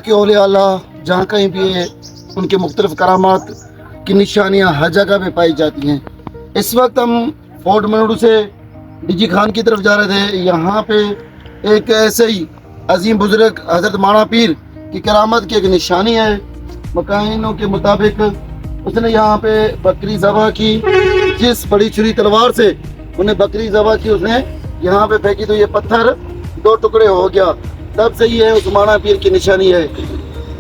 के औलिया अल्लाह जहाँ कहीं भी है, उनके मुख्तलिफ करामात की निशानियाँ हर जगह पे पाई जाती हैं। इस वक्त हम फोर्ट मनोड़ू से डीजी खान की तरफ जा रहे थे। यहाँ पे एक ऐसे ही अजीम बुजुर्ग हज़रत माणा पीर की करामत की एक निशानी है। मकाइनों के मुताबिक उसने यहाँ पे बकरी ज़बह की, जिस बड़ी छुरी तलवार से उन्हें बकरी ज़बह की उसने यहाँ पे फेंकी तो ये पत्थर 2 टुकड़े हो गया। तब से ये उस माणा पीर की निशानी है।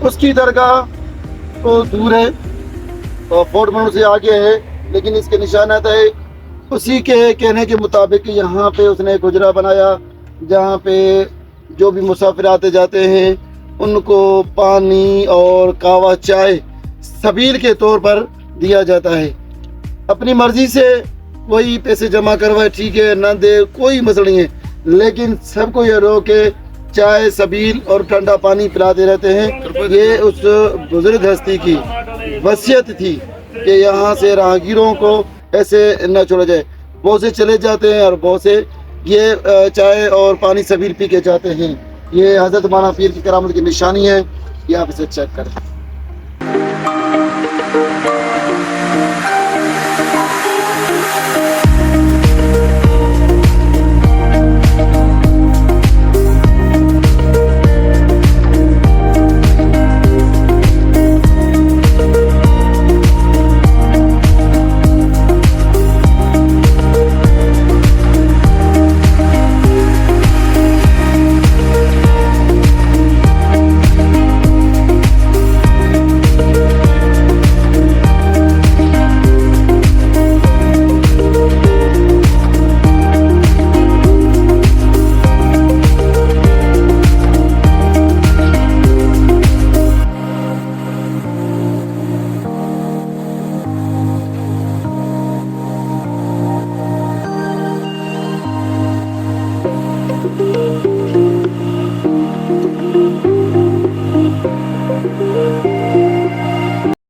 उसकी दरगाह तो दूर है और फोर्ट मनोड़ू से आगे है, लेकिन इसके निशानात है। उसी के कहने के मुताबिक यहाँ पे उसने गुजरा बनाया, जहाँ पे जो भी मुसाफिर आते जाते हैं उनको पानी और कावा चाय सबील के तौर पर दिया जाता है। अपनी मर्जी से कोई पैसे जमा करवाए ठीक है, ना दे कोई मसला नहीं है, लेकिन सबको ये रोके चाय सबील और ठंडा पानी पिलाते रहते हैं। ये उस बुजुर्ग हस्ती की वसीयत थी कि यहाँ से राहगीरों को ऐसे न छोड़ा जाए। बहुत से चले जाते हैं और बहुत से ये चाय और पानी सबील पी के जाते हैं। ये हज़रत माणा पीर की करामत की निशानी है, ये आप इसे चेक करें।